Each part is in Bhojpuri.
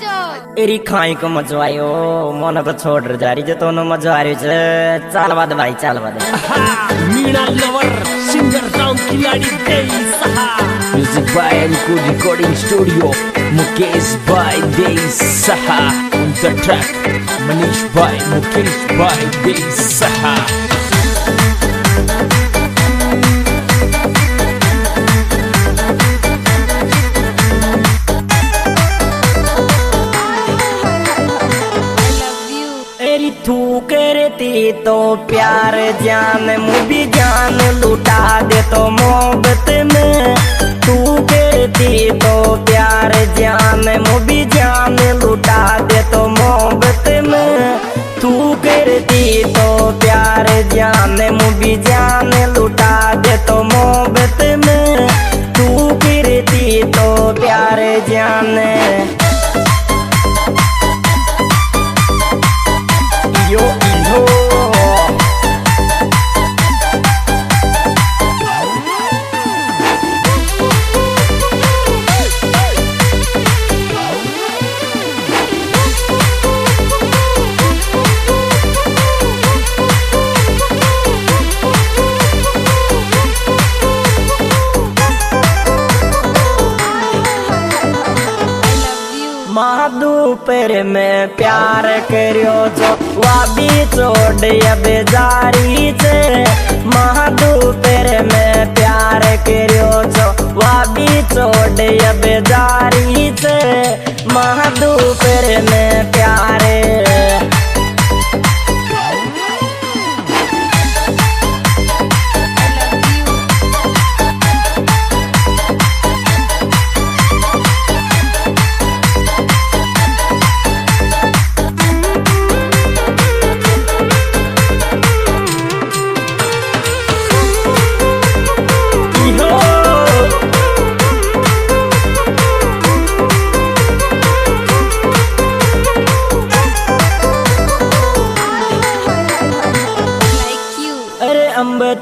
एरी खाई को मजो आयो मन तो छोड़ जा रही तो नो मजो आ रही छे चाल बाद भाई चाल बाद मीणा लवर सिंगर राउंड खिलाड़ी देई सहा म्यूजिक बाय एनकू recording studio Mukesh by Dei Saha on the track Manish by Mukesh by Dei Saha तू करती तो प्यार जान मुझे जान लुटा दे तो मोहब्बत में तू करती तो प्यार जान मुझे जान लुटा दे तो मोहब्बत में तू करती तो प्यार जान मुझे जान लुटा दे तो मोहब्बत में तू करती तो प्यार जान yo hijo दोपहर में प्यार करियो जो वाबी छोड़ बेजारी से दोपहर में प्यार करियो जो वाबी छोड़ बेजारी से दोपहर में प्यार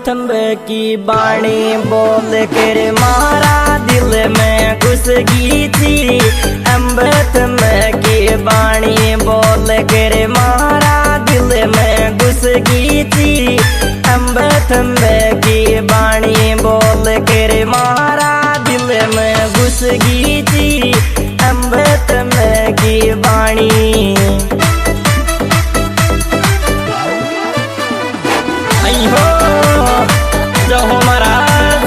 थम्ब की बाणी बोल कर मारा दिल में घुस गई थी अम्बथम की बाणी बोल कर मारा दिल में घुस गई थी अम्बथम की बाणी बोल कर मारा दिल में घुस गई थी अम्बथम की बाणी जो महाराज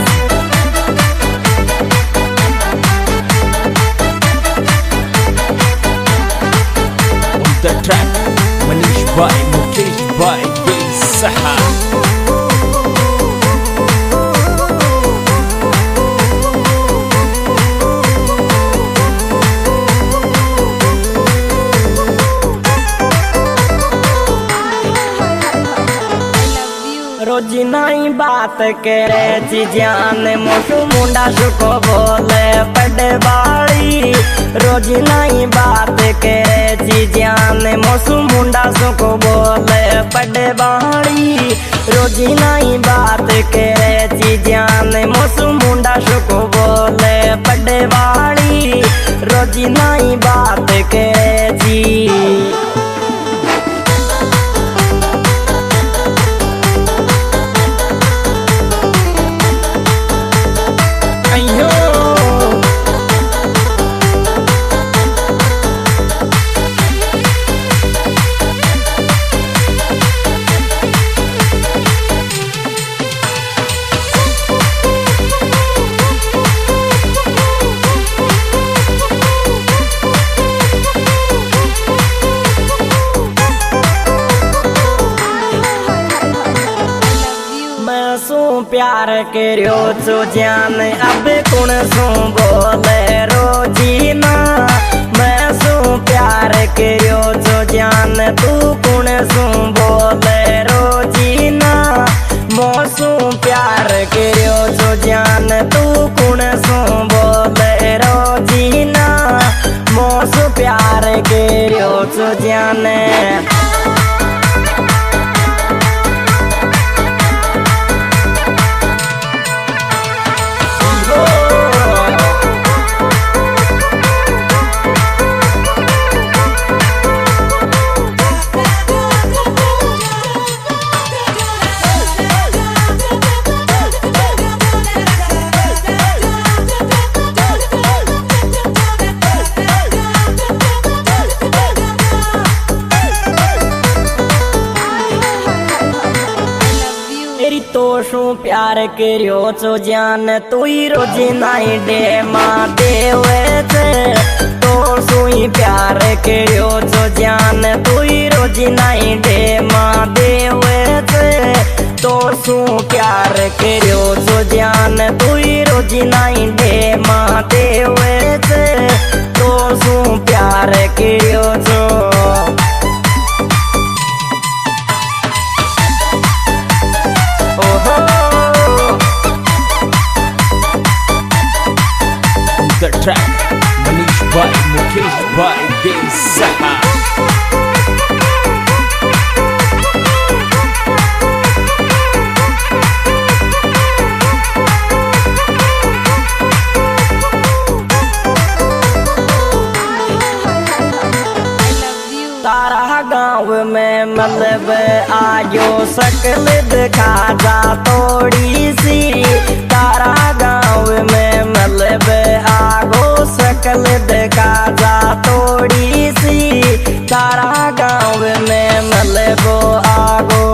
on the track Manish by Mukesh by Dev Saha रोज नई बात करे जान मोटू मुंडा सुको बोले पड़े बाड़ी रोज नई बात करे जान मोसू मुंडा सुको बोले पड़े बाड़ी रोज नई बात करे जान मोसू मुंडा सुको बोले पड़े बाड़ी रोज नई बात करे जी प्यार करियो तो जान अब कौन सो बोले रोजीना मैं सो प्यार करियो तो जान तू कौन सो बोले रोजीना मौसू प्यार करियो तो जान तू कौन सो बोले रोजीना मौसू प्यार करियो तो जान प्यार करियो छो जान तू ही रोजी नाई डे माँ देवे छे तो सुई प्यार करियो छो जान तू ही रोजी नाई डे माँ देवे छे तो सू प्यार करियो छो जान तू ही रोजी नाई डे माँ देवे छे तो सू प्यार करियो छो The track Manish by Mukesh by Dave Saha. तारा गाँव में मतलब आयो शकल दिखा जा थोड़ी सी तारा गाँव में मतलब आगो शकल दिखा जा थोड़ी सी तारा गाँव में मतलब आगो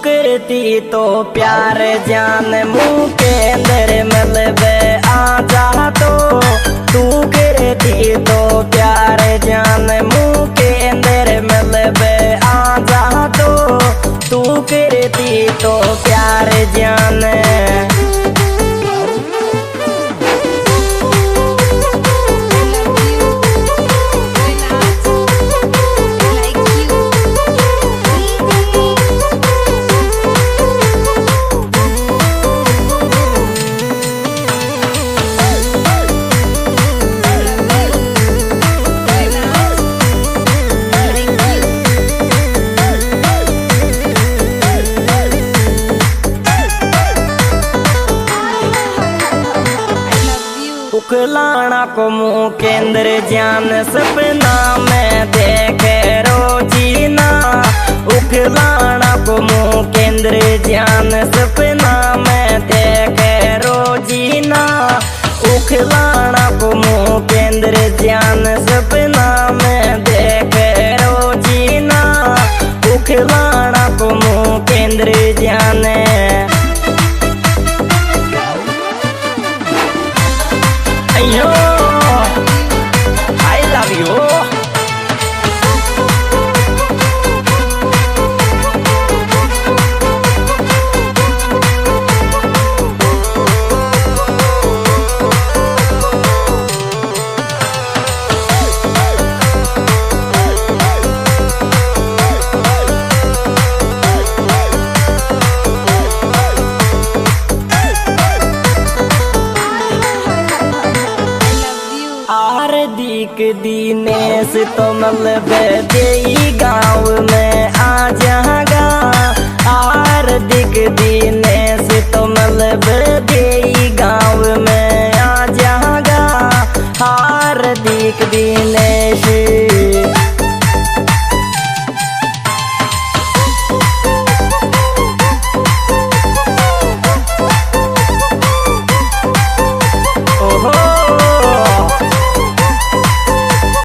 करती तो प्यार जान मुँह के अंदर मतलब आ जा तो तू करती तो प्यार जान मुँह के अंदर मतलब आ जा तो तू करती तो प्यार जान उखलाना को मुँह केंद्र जान सपना में देखे रोजीना उखलाना को मुँह केंद्र जान सपना में देखे रोजीना उखलाना को मुँह केंद्र जान सपना में देखे रोजीना उखलाना को मुँह केंद्र जाने Yo, I love you. हार्दिक दिनेश तो मतलब